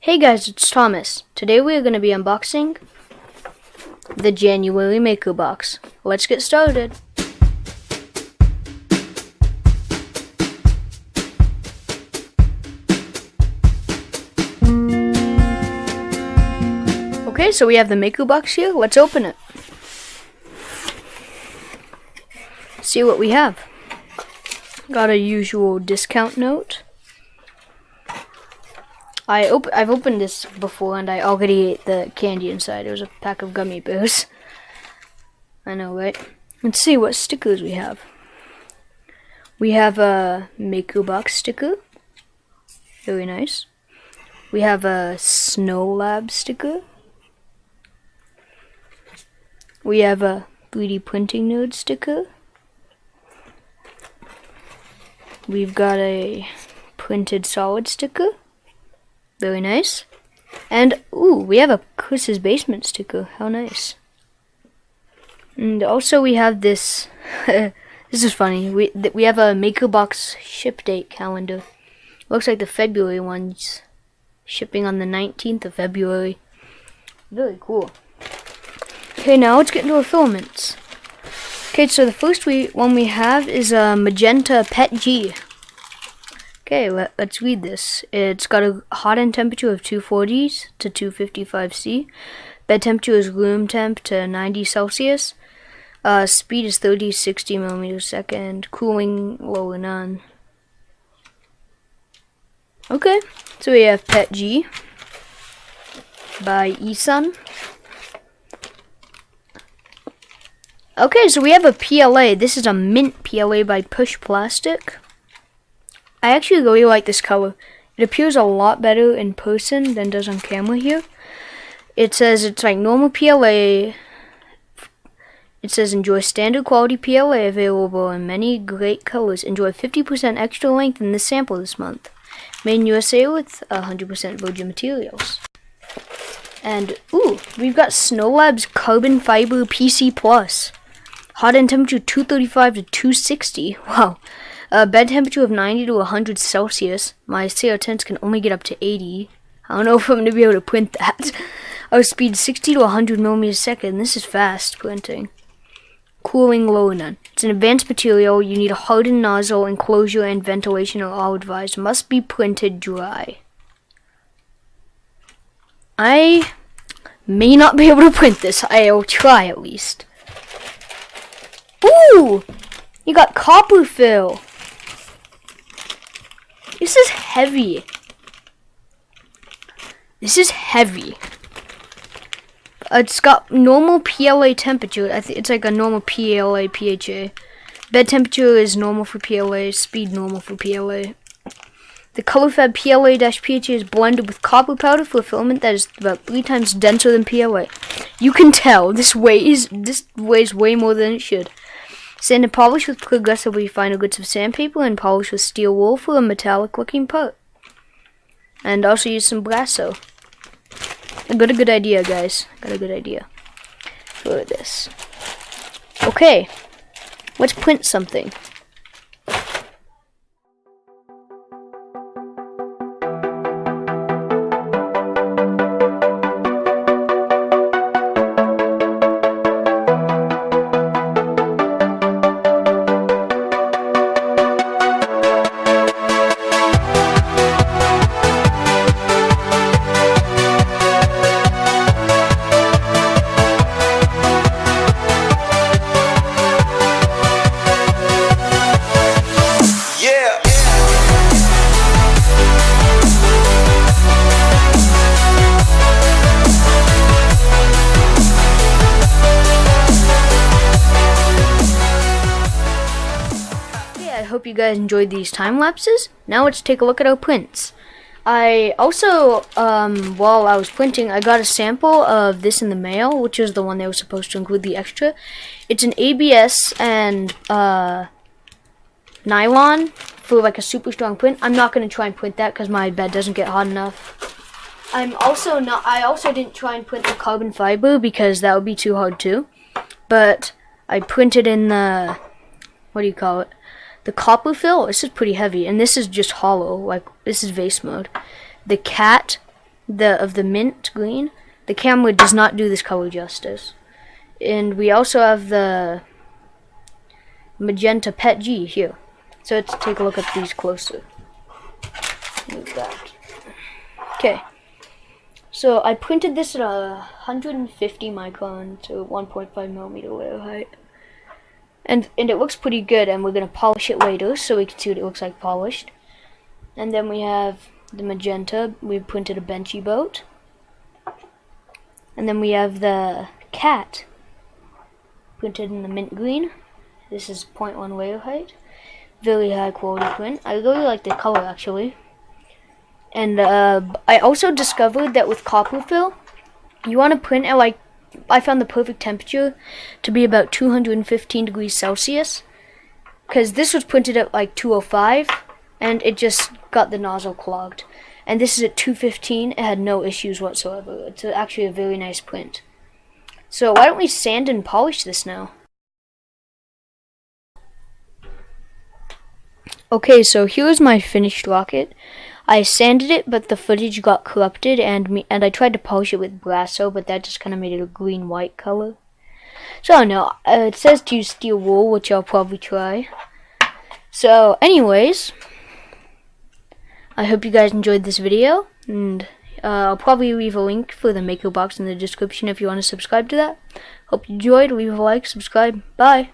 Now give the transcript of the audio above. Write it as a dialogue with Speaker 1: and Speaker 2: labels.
Speaker 1: Hey guys, it's Thomas. Today we are going to be unboxing the January Makerbox. Let's get started. Okay, so we have the Makerbox here. Let's open it. See what we have. Got a usual discount note. I've opened this before and I already ate the candy inside. It was a pack of gummy bears. I know, right? Let's see what stickers we have. We have a Makerbox sticker. Very nice. We have a Snow Lab sticker. We have a 3D printing nerd sticker. We've got a printed solid sticker. Very nice. And, ooh, we have a Chris's Basement sticker. How nice. And also we have this, this is funny, we have a Makerbox ship date calendar. Looks like the February one's shipping on the 19th of February. Very cool. Okay, now let's get into our filaments. Okay, so the first one we have is a Magenta Pet G. Okay, let's read this. It's got a hot end temperature of 240 to 255 C. Bed temperature is room temp to 90 Celsius. Speed is 30-60 millimeters a second. Cooling low or none. Okay, so we have Pet G by Esun. Okay, so we have a PLA. This is a mint PLA by Push Plastic. I actually really like this color. It appears a lot better in person than it does on camera here. It says it's like normal PLA. It says enjoy standard quality PLA available in many great colors. Enjoy 50% extra length in this sample this month. Made in USA with 100% virgin materials. And, ooh, we've got Snow Lab's Carbon Fiber PC Plus. Hot end temperature 235 to 260. Wow. Bed temperature of 90 to 100 Celsius. My CR10s can only get up to 80. I don't know if I'm going to be able to print that. Our speed 60 to 100 millimeters a second. This is fast printing. Cooling low or none. It's an advanced material. You need a hardened nozzle, enclosure, and ventilation are all advised. Must be printed dry. I may not be able to print this. I'll try at least. Ooh! You got copper fill. This is heavy. This is heavy. It's got normal PLA temperature. I think it's like a normal PLA PHA. Bed temperature is normal for PLA. Speed normal for PLA. The ColorFab PLA-PHA is blended with copper powder for a filament that is about 3 times denser than PLA. You can tell this weighs way more than it should. Sand and polish with progressively finer grits of sandpaper and polish with steel wool for a metallic looking part. And also use some Brasso. I got a good idea, guys. Got a good idea. Look at this. Okay, let's print something. I hope you guys enjoyed these time lapses. Now let's take a look at our prints. I also, while I was printing, I got a sample of this in the mail, which is the one they were supposed to include the extra. It's an ABS and nylon for like a super strong print. I'm not going to try and print that because my bed doesn't get hot enough. I also didn't try and print the carbon fiber because that would be too hard too. But I printed in the, what do you call it? The copper fill. This is pretty heavy, and this is just hollow. Like, this is vase mode. The cat of the mint green. The camera does not do this color justice. And we also have the magenta pet G here. So let's take a look at these closer. Move that. Okay. So I printed this at 150 micron to 1.5 millimeter layer height. And it looks pretty good, and we're going to polish it later so we can see what it looks like polished. And then we have the magenta. We printed a benchy boat. And then we have the cat printed in the mint green. This is 0.1 layer height. Very high quality print. I really like the color actually. And I also discovered that with copper fill, you want to print at like, I found the perfect temperature to be about 215 degrees Celsius. Because this was printed at like 205 and it just got the nozzle clogged. And this is at 215, it had no issues whatsoever. It's actually a very nice print. So why don't we sand and polish this now? Okay, so here's my finished rocket. I sanded it, but the footage got corrupted, and I tried to polish it with Brasso, but that just kind of made it a green-white color. So I don't know. It says to use steel wool, which I'll probably try. So, anyways, I hope you guys enjoyed this video, and I'll probably leave a link for the Makerbox in the description if you want to subscribe to that. Hope you enjoyed. Leave a like, subscribe. Bye.